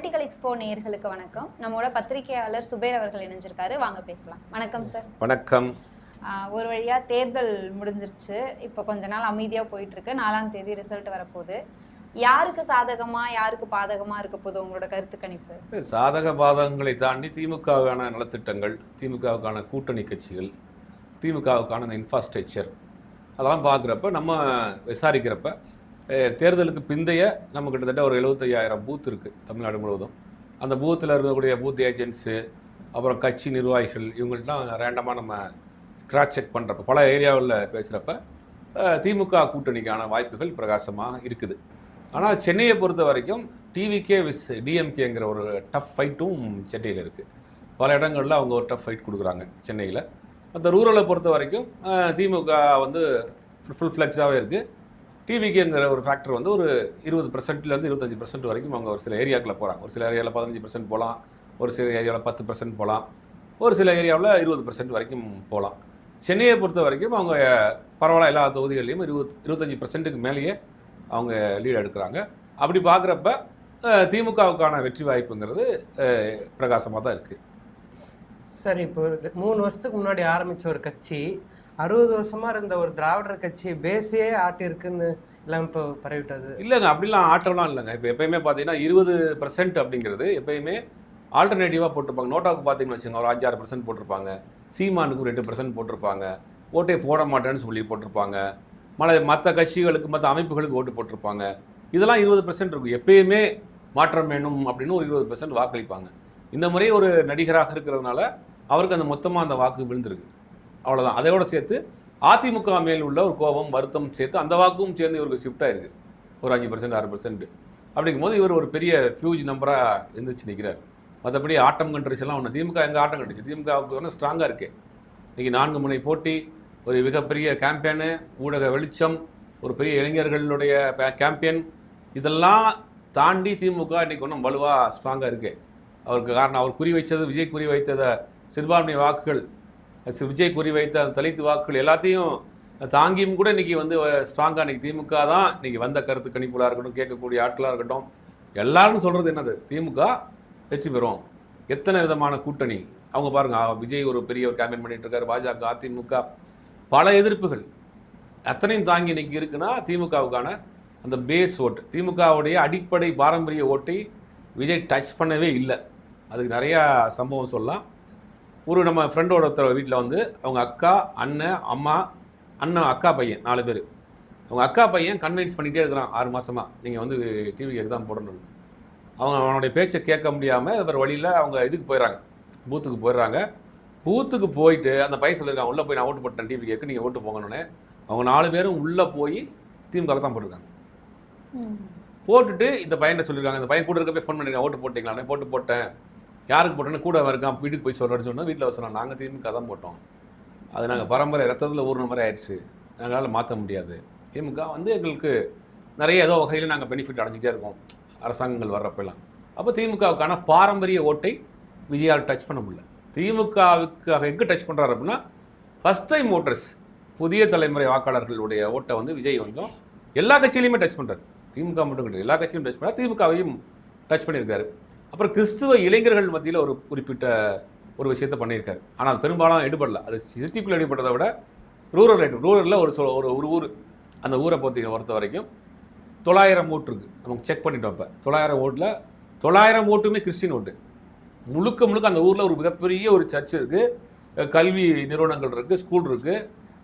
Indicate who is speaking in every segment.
Speaker 1: Political expo நேயர்களுக்கு வணக்கம். நம்மோட பத்திரிகையாளர் சுபேர் அவர்கள் இணைஞ்சிருக்காரு. வாங்க பேசலாம். வணக்கம் சார்.
Speaker 2: வணக்கம்.
Speaker 1: ஒரு வழியா தேர்தல் முடிஞ்சிருச்சு. இப்போ கொஞ்ச நாள் அமைதியா போயிட்டு இருக்கு. 4ஆம் தேதி ரிசல்ட் வரப்போகுது. யாருக்கு சாதகமா யாருக்கு பாதகமா இருக்க போகுது உங்களோட கருத்து கணிப்பு?
Speaker 2: சாதக பாதகங்களை தாண்டி திமுகவுக்கான நலத்திட்டங்கள், திமுகவுக்கான கூட்டணி கட்சிகள், திமுகவுக்கான அந்த இன்ஃப்ராஸ்ட்ரக்சர் அதெல்லாம் பார்க்குறப்ப நம்ம விசாரிக்கிறப்ப தேர்தலுக்கு பிந்தைய நம்ம கிட்டத்தட்ட ஒரு 75,000 பூத் இருக்குது தமிழ்நாடு முழுவதும். அந்த பூத்தில் இருக்கக்கூடிய பூத் ஏஜென்ட்ஸு, அப்புறம் கட்சி நிர்வாகிகள், இவங்கள்ட்டாம் ரேண்டமாக நம்ம கிராஸ் செக் பண்ணுறப்ப பல ஏரியாவில் பேசுகிறப்ப திமுக கூட்டணிக்கான வாய்ப்புகள் பிரகாசமாக இருக்குது. ஆனால் சென்னையை பொறுத்த வரைக்கும் டிவிகே விஸ் டிஎம்கேங்கிற ஒரு டஃப் ஃபைட்டும் சென்னையில் இருக்குது. பல இடங்களில் அவங்க ஒரு டஃப் ஃபைட் கொடுக்குறாங்க சென்னையில். அந்த ரூரலை பொறுத்த வரைக்கும் திமுக வந்து ஃபுல் ஃப்ளெக்ஸாகவே இருக்குது. டிவிகேங்கிற ஒரு ஃபேக்டர் வந்து ஒரு 20%லேருந்து 25% வரைக்கும் அவங்க ஒரு சில ஏரியாக்களில் போகிறாங்க. ஒரு சில ஏரியாவில் 15% போகலாம், ஒரு சில ஏரியாவில் 10% போகலாம், ஒரு சில ஏரியாவில் 20% வரைக்கும் போகலாம். சென்னையை பொறுத்த வரைக்கும் அவங்க பரவாயில்ல எல்லா தொகுதிகள்லையும் 25%க்கு மேலேயே அவங்க லீடு எடுக்கிறாங்க. அப்படி பார்க்குறப்ப திமுகவுக்கான வெற்றி வாய்ப்புங்கிறது பிரகாசமாக தான் இருக்குது.
Speaker 3: சரி, இப்போ 3 வருஷத்துக்கு முன்னாடி ஆரம்பித்த ஒரு கட்சி 60 வருஷமாக இருந்த ஒரு திராவிடர் கட்சி பேஸே ஆட்டிருக்குன்னு எல்லாம் இப்போ பரவிட்டது.
Speaker 2: இல்லைங்க, அப்படிலாம் ஆட்டம்லாம் இல்லைங்க. இப்போ எப்பயுமே பார்த்தீங்கன்னா 20% அப்படிங்கிறது எப்பயுமே ஆல்டர்னேட்டிவாக போட்டிருப்பாங்க. நோட்டாவுக்கு பார்த்தீங்கன்னு வச்சுக்கோங்க, ஒரு 5-6% போட்டிருப்பாங்க. சீமானுக்கு 2% போட்டிருப்பாங்க. ஓட்டே போட மாட்டேன்னு சொல்லி போட்டிருப்பாங்க. மற்ற கட்சிகளுக்கு மற்ற அமைப்புகளுக்கு ஓட்டு போட்டிருப்பாங்க. இதெல்லாம் 20% இருக்கும். எப்பயுமே மாற்றம் வேணும் அப்படின்னு ஒரு 20% வாக்களிப்பாங்க. இந்த முறை ஒரு நடிகராக இருக்கிறதுனால அவருக்கு அந்த மொத்தமாக அந்த வாக்கு விழுந்திருக்கு, அவ்வளோதான். அதையோட சேர்த்து அதிமுக மேல் உள்ள ஒரு கோபம், வருத்தம் சேர்த்து அந்த வாக்கும் சேர்ந்து இவருக்கு ஷிஃப்ட் ஆயிருக்கு. ஒரு 5%, 6%. அப்படிங்கும்போது இவர் ஒரு பெரிய ஃபியூஜ் நம்பராக இருந்துச்சு நிற்கிறார். மற்றபடி ஆட்டம் கண்டுச்சுலாம் ஒன்று திமுக எங்கே ஆட்டம் கண்டுச்சு? திமுகவுக்கு வந்து ஸ்ட்ராங்காக இருக்கு. இன்றைக்கி 4 முனை போட்டி, ஒரு மிகப்பெரிய கேம்பெயின், ஊடக வெளிச்சம், ஒரு பெரிய இளைஞர்களுடைய கேம்பெயின், இதெல்லாம் தாண்டி திமுக இன்றைக்கி ஒன்றும் வலுவாக ஸ்ட்ராங்காக இருக்குது. அவருக்கு காரணம் அவர் குறி வைத்தது, விஜய் குறி வைத்தத சிறுபான்மை வாக்குகள், விஜய் குறி வைத்த தலித்து வாக்குகள் எல்லாத்தையும் தாங்கியும் கூட இன்றைக்கி வந்து ஸ்ட்ராங்காக இன்றைக்கி திமுக தான் இன்றைக்கி வந்த கருத்து கணிப்புகளாக இருக்கட்டும், கேட்கக்கூடிய ஆட்களாக இருக்கட்டும், எல்லாரும் சொல்கிறது என்னது? திமுக வெற்றி பெறும். எத்தனை விதமான கூட்டணி அவங்க பாருங்கள். விஜய் ஒரு பெரிய ஒரு கேம்பெயின் பண்ணிட்டு இருக்காரு, பாஜக, அதிமுக, பல எதிர்ப்புகள் அத்தனையும் தாங்கி இன்றைக்கி இருக்குன்னா திமுகவுக்கான அந்த பேஸ் ஓட்டு, திமுகவுடைய அடிப்படை பாரம்பரிய ஓட்டை விஜய் டச் பண்ணவே இல்லை. அதுக்கு நிறையா சம்பவம் சொல்லலாம். ஒரு நம்ம ஃப்ரெண்டோட ஒருத்தர் வீட்டில் வந்து அவங்க அக்கா, அண்ணன், அம்மா, அண்ணன், அக்கா பையன் 4 பேர். அவங்க அக்கா பையன் கன்வின்ஸ் பண்ணிகிட்டே இருக்கிறான் 6 மாதமாக, நீங்கள் வந்து டிவிக்கு தான் போடணும். அவனுடைய பேச்சை கேட்க முடியாமல் வேறு வழியில் அவங்க இதுக்கு போயிடறாங்க, பூத்துக்கு போயிடுறாங்க. பூத்துக்கு போயிட்டு அந்த பையன் சொல்லியிருக்காங்க, உள்ளே போய் நான் ஓட்டு போட்டேன் டிவி கேட்க, நீங்கள் ஓட்டு போங்கன்னு. அவங்க 4 பேரும் உள்ளே போய் திமுக தான் போட்டிருக்காங்க. போட்டுட்டு இந்த பையனை சொல்லியிருக்காங்க, இந்த பையன் கூட இருக்க போய் ஃபோன் பண்ணியிருக்காங்க, ஓட்டு போட்டிங்களானே. போட்டேன். யாருக்கு போட்டோன்னு கூட இருக்கான், வீட்டுக்கு போய் சொல்கிறேன்னு சொன்னால் வீட்டில் சொன்னோம், நாங்கள் திமுக தான் போட்டோம், அது நாங்கள் பரம்பரை ரத்தத்தில் ஊர்ன மாதிரி ஆயிடுச்சு, நாங்களால் மாற்ற முடியாது. திமுக வந்து எங்களுக்கு நிறைய ஏதோ வகையில் நாங்கள் பெனிஃபிட் அடைஞ்சிட்டே இருக்கோம் அரசாங்கங்கள் வர்றப்பெல்லாம். அப்போ திமுகவுக்கான பாரம்பரிய ஓட்டை விஜயால் டச் பண்ண முடியல. திமுகவுக்காக எங்கே டச் பண்ணுறாரு அப்படின்னா ஃபஸ்ட் டைம் ஓட்டர்ஸ், புதிய தலைமுறை வாக்காளர்களுடைய ஓட்டை வந்து விஜய் கொஞ்சம் எல்லா கட்சியிலையுமே டச் பண்ணுறாரு. திமுக மட்டும் கிடையாது, எல்லா கட்சியும் டச் பண்ணார், திமுகவையும் டச் பண்ணியிருக்காரு. அப்புறம் கிறிஸ்துவ இளைஞர்கள் மத்தியில் ஒரு குறிப்பிட்ட ஒரு விஷயத்தை பண்ணியிருக்காரு. ஆனால் அது பெரும்பாலும் எடுபடல. அது சிட்டிக்குள்ளே எடுபட்டதை விட ரூரலில் ஒரு ஊர், அந்த ஊரை பொறுத்த வரைக்கும் 900 ஓட்டு இருக்குது. நமக்கு செக் பண்ணிட்டோம். இப்போ 900 ஓட்டில் 900 ஓட்டுமே கிறிஸ்டின் ஓட்டு. முழுக்க அந்த ஊரில் ஒரு மிகப்பெரிய ஒரு சர்ச் இருக்குது, கல்வி நிறுவனங்கள் இருக்குது, ஸ்கூல் இருக்குது,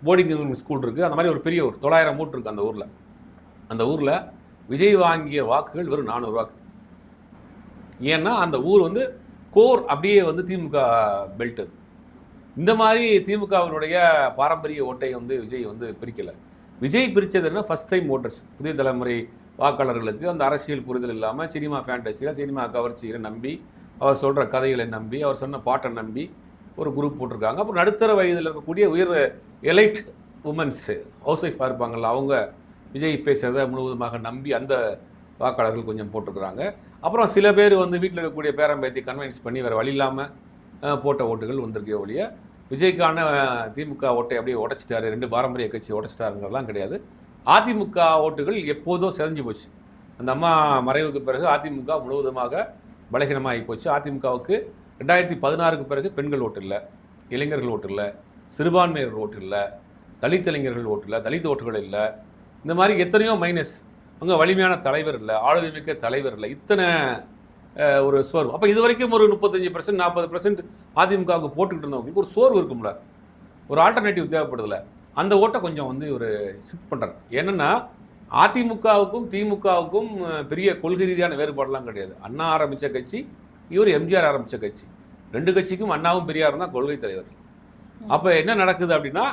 Speaker 2: போர்டிங் ஸ்கூல் இருக்குது. அந்த மாதிரி ஒரு பெரிய ஊர், 900 ஓட்டு இருக்குது அந்த ஊரில். அந்த ஊரில் விஜய் வாங்கிய வாக்குகள் வெறும் 400 வாக்கு. ஏன்னா அந்த ஊர் வந்து கோர் அப்படியே வந்து திமுக பெல்ட். இந்த மாதிரி திமுகவினுடைய பாரம்பரிய ஓட்டை வந்து விஜய் வந்து பிரிக்கலை. விஜய் பிரித்தது என்ன, ஃபஸ்ட் டைம் ஓட்டர்ஸ், புதிய தலைமுறை வாக்காளர்களுக்கு அந்த அரசியல் புரிதல் இல்லாமல் சினிமா ஃபேண்டசியாக, சினிமா கவர்ச்சிகளை நம்பி, அவர் சொல்கிற கதைகளை நம்பி, அவர் சொன்ன பாட்டை நம்பி ஒரு குரூப் போட்டிருக்காங்க. அப்புறம் நடுத்தர வயதில் இருக்கக்கூடிய உயர் எலைட் உமன்ஸு, ஹவுஸ் ஒய்ஃபாக இருப்பாங்கள்ல, அவங்க விஜய் பேசுகிறத முழுவதுமாக நம்பி அந்த வாக்காளர்கள் கொஞ்சம் போட்டிருக்கிறாங்க. அப்புறம் சில பேர் வந்து வீட்டில் இருக்கக்கூடிய பேரம்பேத்தி கன்வின்ஸ் பண்ணி வேறு வழி இல்லாமல் போட்ட ஓட்டுகள் வந்திருக்கே ஒழிய விஜய்க்கான திமுக ஓட்டை அப்படியே உடைச்சிட்டாரு, 2 பாரம்பரிய கட்சி உடைச்சிட்டாருங்கிறதுலாம் கிடையாது. அதிமுக ஓட்டுகள் எப்போதும் செதஞ்சு போச்சு. அந்த அம்மா மறைவுக்கு பிறகு அதிமுக முழுவதுமாக பலகீனமாக ஆகி போச்சு. அதிமுகவுக்கு 2016க்கு பிறகு பெண்கள் ஓட்டு இல்லை, இளைஞர்கள் ஓட்டு இல்லை, சிறுபான்மையர்கள் ஓட்டு இல்லை, தலித் இளைஞர்கள் ஓட்டு இல்லை, தலித் ஓட்டுகள் இல்லை. இந்த மாதிரி எத்தனையோ மைனஸ். அங்கே வலிமையான தலைவர் இல்லை, ஆளுமை மிக்க தலைவர் இல்லை, இத்தனை ஒரு சோர்வு. அப்போ இது வரைக்கும் ஒரு 35% 40% அதிமுகவுக்கு போட்டுக்கிட்டு இருந்தவங்களுக்கு ஒரு சோர்வு இருக்கும்ல, ஒரு ஆல்டர்னேட்டிவ் தேவைப்படுதில்ல. அந்த ஓட்டை கொஞ்சம் வந்து ஒரு ஷிஃப்ட் பண்ணுறாங்க. என்னென்னா அதிமுகவுக்கும் திமுகவுக்கும் பெரிய கொள்கை ரீதியான வேறுபாடெல்லாம் கிடையாது. அண்ணா ஆரம்பித்த கட்சி, இவர் எம்ஜிஆர் ஆரம்பித்த கட்சி. 2 கட்சிக்கும் அண்ணாவும் பெரியாரும் தான் கொள்கை தலைவர். அப்போ என்ன நடக்குது அப்படின்னா,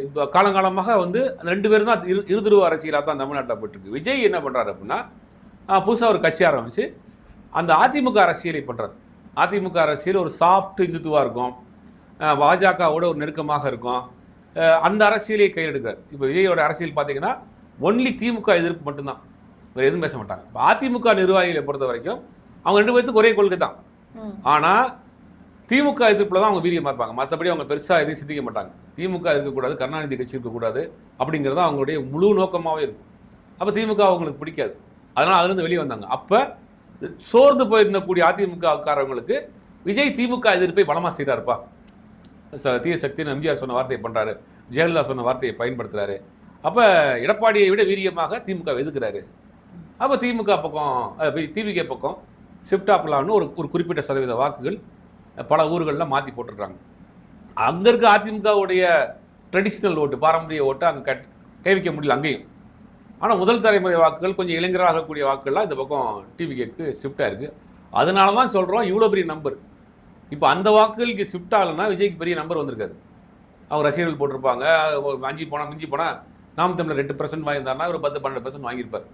Speaker 2: இப்போ காலங்காலமாக வந்து அந்த 2 பேரும் தான் இருதுருவ அரசியலாக தான் தமிழ்நாட்டில் போயிட்டுருக்கு. விஜய் என்ன பண்ணுறாரு அப்படின்னா, புதுசாக ஒரு கட்சி ஆரம்பித்து அந்த அதிமுக அரசியலை பண்ணுறாரு. அதிமுக அரசியல் ஒரு சாஃப்ட் இந்துத்துவாக இருக்கும், பாஜகவோட ஒரு நெருக்கமாக இருக்கும். அந்த அரசியலை கையில் எடுக்கிறார். இப்போ விஜயோட அரசியல் பார்த்தீங்கன்னா ஒன்லி திமுக எதிர்ப்பு மட்டும்தான், வேறு எதுவும் பேச மாட்டாங்க. இப்போ அதிமுக நிர்வாகிகளை பொறுத்த வரைக்கும் அவங்க 2 பேர்த்துக்கு ஒரே கொள்கை தான். ஆனால் திமுக எதிர்ப்பில் தான் அவங்க வீரியமாக இருப்பாங்க. மற்றபடி அவங்க பெருசாக எதையும் சிந்திக்க மாட்டாங்க. திமுக இருக்கக்கூடாது, கருணாநிதி கட்சி இருக்கக்கூடாது அப்படிங்கிறது அவங்களுடைய முழு நோக்கமாகவே இருக்கும். அப்போ திமுக அவங்களுக்கு பிடிக்காது, அதனால் அதுலேருந்து வெளியே வந்தாங்க. அப்போ சோர்ந்து போயிருந்தக்கூடிய அதிமுகக்காரவங்களுக்கு விஜய் திமுக எதிர்ப்பை பலமாக செய்கிறாருப்பா. தீய சக்தின்னு எம்ஜிஆர் சொன்ன வார்த்தையை பண்ணுறாரு, ஜெயலலிதா சொன்ன வார்த்தையை பயன்படுத்துகிறாரு. அப்போ எடப்பாடியை விட வீரியமாக திமுக எதுக்குறாரு. அப்போ திமுக பக்கம் டிவிகே பக்கம் ஷிஃப்ட் ஆகலான்னு ஒரு குறிப்பிட்ட சதவீத வாக்குகள் பல ஊர்களில் மாற்றி போட்டிருக்காங்க. அங்கே இருக்க அதிமுகவுடைய ட்ரெடிஷ்னல் ஓட்டு, பாரம்பரிய ஓட்டு அங்கே கைவிக்க முடியல அங்கேயும். ஆனால் முதல் தலைமுறை வாக்குகள், கொஞ்சம் இளைஞராகக்கூடிய வாக்குகள்லாம் இந்த பக்கம் டிவிகேக்கு ஷிஃப்ட் ஆயிருக்கு. அதனால தான் சொல்கிறோம் இவ்வளோ பெரிய நம்பர். இப்போ அந்த வாக்குகளுக்கு ஷிஃப்ட் ஆகலைன்னா விஜய்க்கு பெரிய நம்பர் வந்திருக்காது. அவங்க ரசிகர்கள் போட்டிருப்பாங்க, 5 போனால் மிஞ்சி போனால் நாம் தமிழர் 8% வாங்கியிருந்தாருன்னா ஒரு 10-12% வாங்கியிருப்பார்.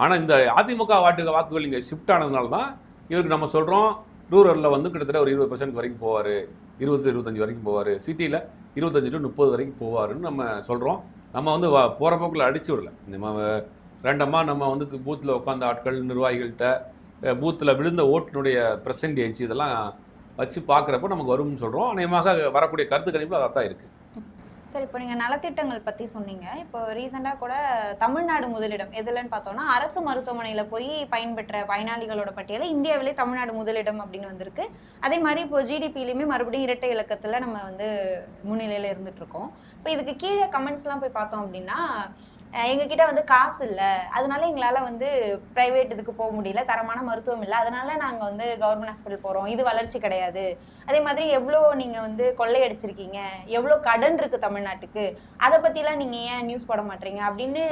Speaker 2: ஆனால் இந்த அதிமுக வாக்குகள் இங்கே ஷிஃப்ட் ஆனதுனால தான் இவருக்கு நம்ம சொல்கிறோம் ரூரலில் வந்து கிட்டத்தட்ட ஒரு 20% வரைக்கும் போவார், 20-25 வரைக்கும் போவார், சிட்டியில் 25 to 30 வரைக்கும் போவாருன்னு நம்ம சொல்கிறோம். நம்ம வந்து போகிற போக்கில் அடிச்சு விடல. நம்ம ரெண்டமாக நம்ம வந்து பூத்தில் உட்காந்த ஆட்கள், நிர்வாகிகள்கிட்ட பூத்தில் விழுந்த ஓட்டினுடைய பெர்சன்டேஜ் இதெல்லாம் வச்சு பார்க்குறப்போ நமக்கு வரும்னு சொல்கிறோம். அநேகமாக வரக்கூடிய கருத்து கணிப்பில் அதாக தான் இருக்குது.
Speaker 1: சரி, இப்போ நீங்கள் நலத்திட்டங்கள் பற்றி சொன்னீங்க. இப்போ ரீசெண்டாக கூட தமிழ்நாடு முதலிடம் எதுலன்னு பார்த்தோம்னா, அரசு மருத்துவமனையில் போய் பயன்பெற்ற பயனாளிகளோட பட்டியலில் இந்தியாவிலே தமிழ்நாடு முதலிடம் அப்படின்னு வந்திருக்கு. அதே மாதிரி இப்போ ஜிடிபிலையுமே மறுபடியும் இரட்டை இலக்கத்தில் நம்ம வந்து முன்னிலையில் இருந்துட்டு இருக்கோம். இப்போ இதுக்கு கீழே கமெண்ட்ஸ்லாம் போய் பார்த்தோம் அப்படின்னா, எங்ககிட்ட வந்து காசு இல்லை, அதனால எங்களால் வந்து ப்ரைவேட் இதுக்கு போக முடியல, தரமான மருத்துவம் இல்லை, அதனால நாங்கள் வந்து கவர்மெண்ட் ஹாஸ்பிட்டல் போகிறோம், இது வளர்ச்சி கிடையாது. அதே மாதிரி எவ்வளோ நீங்கள் வந்து கொள்ளையடிச்சிருக்கீங்க, எவ்வளோ கடன் இருக்குது தமிழ்நாட்டுக்கு, அதை பற்றிலாம் நீங்கள் ஏன் நியூஸ் போட மாட்டீங்க அப்படின்னு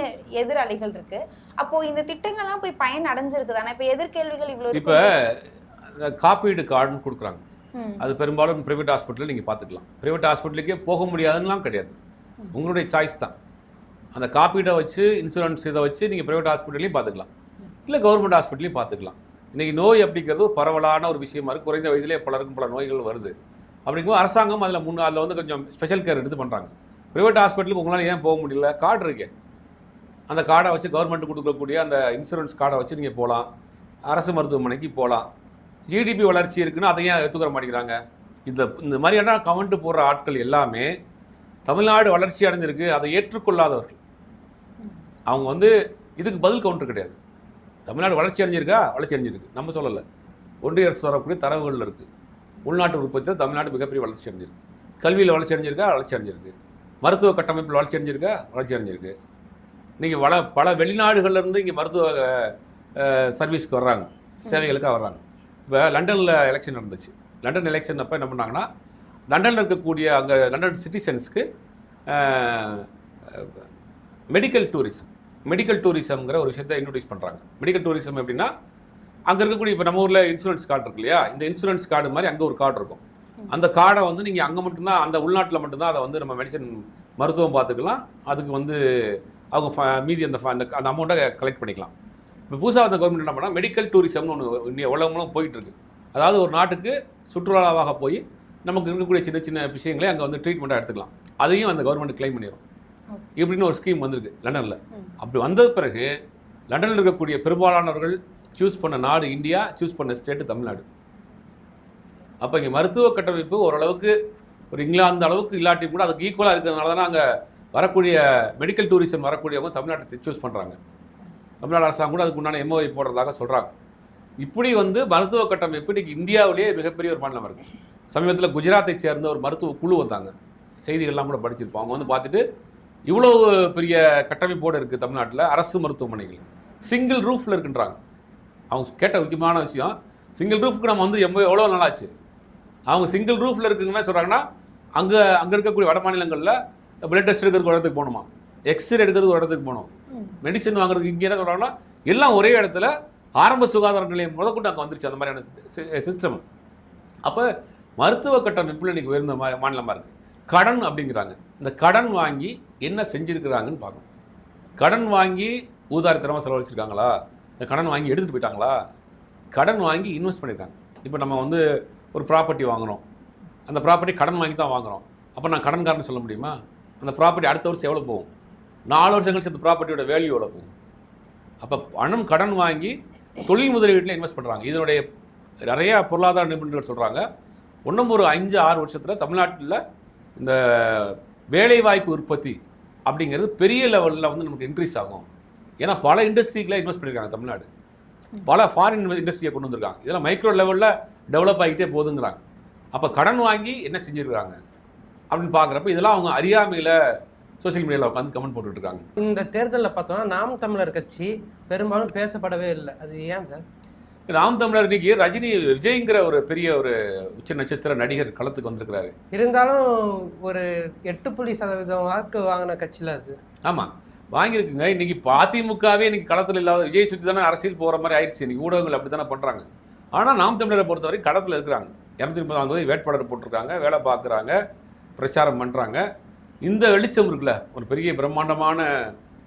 Speaker 1: எதிராளிகள் இருக்குது. அப்போது இந்த திட்டங்கள்லாம் போய் பயன் அடைஞ்சிருக்கு தானே. இப்போ எதிர்கேள்விகள் இவ்வளோ.
Speaker 2: இப்போ காப்பீடு கார்டுன்னு கொடுக்குறாங்க, அது பெரும்பாலும் ப்ரைவேட் ஹாஸ்பிட்டலில் நீங்கள் பார்த்துக்கலாம். ப்ரைவேட் ஹாஸ்பிட்டலுக்கே போக முடியாதுன்னெலாம் கிடையாது, உங்களுடைய சாய்ஸ் தான். அந்த காப்பீடை வச்சு, இன்சூரன்ஸ் இதை வச்சு நீங்கள் ப்ரைவேட் ஹாஸ்பிட்டல்லையும் பார்த்துக்கலாம், இல்லை கவர்மெண்ட் ஹாஸ்பிட்டலையும் பார்த்துக்கலாம். இன்றைக்கி நோய் அப்படிங்கிறது ஒரு பரவலான ஒரு விஷயமா இருக்குது. குறைந்த வயதிலே பலருக்கும் பல நோய்கள் வருது. அப்படிங்கும்போது அரசாங்கம் அதில் வந்து கொஞ்சம் ஸ்பெஷல் கேர் எடுத்து பண்ணுறாங்க. ப்ரைவேட் ஹாஸ்பிட்டலுக்கு உங்களால் ஏன் போக முடியல? கார்டு இருக்கே, அந்த கார்டை வச்சு கவர்மெண்ட் கொடுக்கக்கூடிய அந்த இன்சூரன்ஸ் கார்டை வச்சு நீங்கள் போகலாம், அரசு மருத்துவமனைக்கு போகலாம். ஜிடிபி வளர்ச்சி இருக்குன்னு அதை ஏன் எடுத்துக்கிற மாட்டேங்கிறாங்க? இந்த மாதிரியான கமெண்ட் போடுற ஆட்கள் எல்லாமே தமிழ்நாடு வளர்ச்சி அடைஞ்சிருக்கு அதை ஏற்றுக்கொள்ளாதவர்கள். அவங்க வந்து இதுக்கு பதில் கவுண்டர் கிடையாது. தமிழ்நாடு வளர்ச்சி அடைஞ்சிருக்கா? வளர்ச்சி அடைஞ்சிருக்கு, நம்ம சொல்லலை. ஒன்றிய அரசு வரக்கூடிய தரவுகள் இருக்குது. உள்நாட்டு உற்பத்தியில் தமிழ்நாடு மிகப்பெரிய வளர்ச்சி அடைஞ்சிருக்கு. கல்வியில் வளர்ச்சி அடைஞ்சிருக்கா? வளர்ச்சி அடைஞ்சிருக்கு. மருத்துவ கட்டமைப்பில் வளர்ச்சி அடைஞ்சிருக்கா? வளர்ச்சி அடைஞ்சிருக்கு. நீங்கள் பல வெளிநாடுகள்லேருந்து இங்கே மருத்துவ சர்வீஸ்க்கு வர்றாங்க, சேவைகளுக்காக வர்றாங்க. இப்போ லண்டனில் எலெக்ஷன் நடந்துச்சு. லண்டன் எலெக்ஷன் அப்போ என்ன பண்ணாங்கன்னா, லண்டனில் இருக்கக்கூடிய அங்கே லண்டன் சிட்டிசன்ஸ்க்கு மெடிக்கல் டூரிசம்ங்கிற ஒரு விஷயத்தை இன்ட்ரோடியூஸ் பண்ணுறாங்க. மெடிக்கல் டூரிசம் எப்படின்னா, அங்கே இருக்கக்கூடிய இப்போ நம்ம ஊரில் இன்சூரன்ஸ் கார்டு இருக்கு இல்லையா, இந்த இன்சூரன்ஸ் கார்டு மாதிரி அங்கே ஒரு கார்டு இருக்கும். அந்த கார்டை வந்து நீங்கள் அங்கே மட்டும்தான், அந்த உள்நாட்டில் மட்டும்தான் அதை வந்து நம்ம மெடிசன் மருத்துவம் பார்த்துக்கலாம். அதுக்கு வந்து அவங்க மீதி அந்த அமௌண்ட்டை கலெக்ட் பண்ணிக்கலாம். இப்போ புதுசாக அந்த கவர்மெண்ட் என்ன பண்ணால் மெடிக்கல் டூரிசம்னு ஒன்று உலகமெல்லாம் போயிட்டு இருக்கு. அதாவது ஒரு நாட்டுக்கு சுற்றுலாவாக போய் நமக்கு இருக்கக்கூடிய சின்ன சின்ன விஷயங்களே அங்கே வந்து ட்ரீட்மெண்ட்டாக எடுத்துக்கலாம். அதையும் அந்த கவர்மெண்ட் கிளைம் பண்ணிடும். இப்படின்னு ஒரு ஸ்கீம் வந்திருக்கு லண்டனில். அப்படி வந்த பிறகு லண்டனில் இருக்கக்கூடிய பெரும்பாலானவர்கள் சூஸ் பண்ண நாடு இந்தியா, சூஸ் பண்ண ஸ்டேட்டு தமிழ்நாடு. அப்போ இங்கே மருத்துவ கட்டமைப்பு ஓரளவுக்கு ஒரு இங்கிலாந்து அளவுக்கு இல்லாட்டி கூட அதுக்கு ஈக்குவலாக இருக்கிறதுனால தானே அங்கே வரக்கூடிய மெடிக்கல் டூரிசம் வரக்கூடியவங்க தமிழ்நாட்டை சூஸ் பண்ணுறாங்க. தமிழ்நாடு அரசாங்கம் கூட அதுக்கு உண்டான எம்ஓஐ போடுறதாக சொல்கிறாங்க. இப்படி வந்து மருத்துவ கட்டமைப்பு இன்னைக்கு இந்தியாவிலேயே மிகப்பெரிய ஒரு மாநிலம் இருக்கு. சமீபத்தில் குஜராத்தை சேர்ந்த ஒரு மருத்துவ குழு வந்தாங்க, செய்திகள்லாம் கூட படிச்சிருப்போம். அவங்க வந்து பார்த்துட்டு இவ்வளோ பெரிய கட்டமைப்போடு இருக்குது தமிழ்நாட்டில் அரசு மருத்துவமனைகள் சிங்கிள் ரூஃபில் இருக்குன்றாங்க. அவங்க கேட்ட முக்கியமான விஷயம், சிங்கிள் ரூஃப்க்கு நம்ம வந்து எவ்வளோ நாளாச்சு. அவங்க சிங்கிள் ரூஃபில் இருக்குங்கன்னா சொல்கிறாங்கன்னா அங்கே இருக்கக்கூடிய வட மாநிலங்களில் பிளட் டெஸ்ட் எடுக்கிறதுக்கு ஒரு இடத்துக்கு போகணுமா, எக்ஸ்ரே எடுக்கிறதுக்கு ஒரு இடத்துக்கு போகணும், மெடிசன் வாங்குறதுக்கு இங்கே என்ன சொல்கிறாங்கன்னா எல்லாம் ஒரே இடத்துல ஆரம்ப சுகாதார நிலையம் முதற்கொண்டு அங்கே வந்துருச்சு அந்த மாதிரியான சிஸ்டம். அப்போ மருத்துவ கட்டமைப்பில் இன்னைக்கு உயர்ந்த மாநிலமாக இருக்குது. கடன் அப்படிங்கிறாங்க. இந்த கடன் வாங்கி என்ன செஞ்சுருக்கிறாங்கன்னு பார்க்கணும். கடன் வாங்கி ஊதாரித்தனமாக செலவழிச்சிருக்காங்களா, இந்த கடன் வாங்கி எடுத்துகிட்டு போயிட்டாங்களா, கடன் வாங்கி இன்வெஸ்ட் பண்ணியிருக்காங்க. இப்போ நம்ம வந்து ஒரு ப்ராப்பர்ட்டி வாங்குகிறோம், அந்த ப்ராப்பர்ட்டி கடன் வாங்கி தான் வாங்குகிறோம். அப்போ நான் கடன்காரன்னு சொல்ல முடியுமா? அந்த ப்ராப்பர்ட்டி அடுத்த வருஷம் எவ்வளோ போகும், 4 வருஷம் கழிச்சு அந்த ப்ராப்பர்ட்டியோட வேல்யூ எவ்வளோ போகும். அப்போ பணம் கடன் வாங்கி தொழில் முதலீட்டில் இன்வெஸ்ட் பண்ணுறாங்க. இதனுடைய நிறையா பொருளாதார நிபுணர்கள் சொல்கிறாங்க, இன்னும் ஒரு 5-6 வருஷத்தில் தமிழ்நாட்டில் இந்த வேலைவாய்ப்பு உற்பத்தி அப்படிங்கிறது பெரிய லெவலில் வந்து நமக்கு இன்க்ரீஸ் ஆகும். ஏன்னா பல இண்டஸ்ட்ரிகளை இன்வெஸ்ட் பண்ணியிருக்காங்க தமிழ்நாடு, பல ஃபாரின் இண்டஸ்ட்ரியை கொண்டு வந்திருக்காங்க. இதெல்லாம் மைக்ரோ லெவலில் டெவலப் ஆகிட்டே போகுதுங்கிறாங்க. அப்போ கடன் வாங்கி என்ன செஞ்சுருக்காங்க அப்படின்னு பார்க்குறப்ப இதெல்லாம் அவங்க அறியாமையில் சோசியல் மீடியாவில் உட்காந்து கமெண்ட் போட்டுட்டு இருக்காங்க.
Speaker 3: இந்த தேர்தலில் பார்த்தோம்னா நாம் தமிழர் கட்சி பெரும்பாலும் பேசப்படவே இல்லை. அது ஏன் சார்?
Speaker 2: நாம் தமிழர் இன்னைக்கு ரஜினி விஜய்ங்கிற ஒரு பெரிய ஒரு உச்ச நட்சத்திர நடிகர் களத்துக்கு வந்திருக்கிறாரு.
Speaker 3: இருந்தாலும் ஒரு 8% வாக்கு வாங்கின கட்சியில் அது.
Speaker 2: ஆமாம், வாங்கியிருக்குங்க. இன்னைக்கு அதிமுகவே இன்னைக்கு களத்தில் இல்லாத விஜய் சுற்றி தானே அரசியல் போகிற மாதிரி ஆயிடுச்சு. இன்னைக்கு ஊடகங்கள் அப்படி தானே பண்ணுறாங்க. ஆனால் நாம் தமிழரை பொறுத்தவரை களத்தில் இருக்கிறாங்க. 234 வேட்பாளர் போட்டிருக்காங்க, வேலை பார்க்குறாங்க, பிரச்சாரம் பண்ணுறாங்க. இந்த வெளிச்சம் இருக்குல்ல, ஒரு பெரிய பிரம்மாண்டமான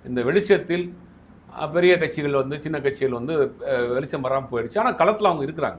Speaker 2: இந்த வெளிச்சத்தில் பெரிய கட்சிகள் வந்து சின்ன கட்சிகள் வந்து வெளிச்சம் வராமல் போயிடுச்சு. ஆனால் களத்தில் அவங்க இருக்கிறாங்க.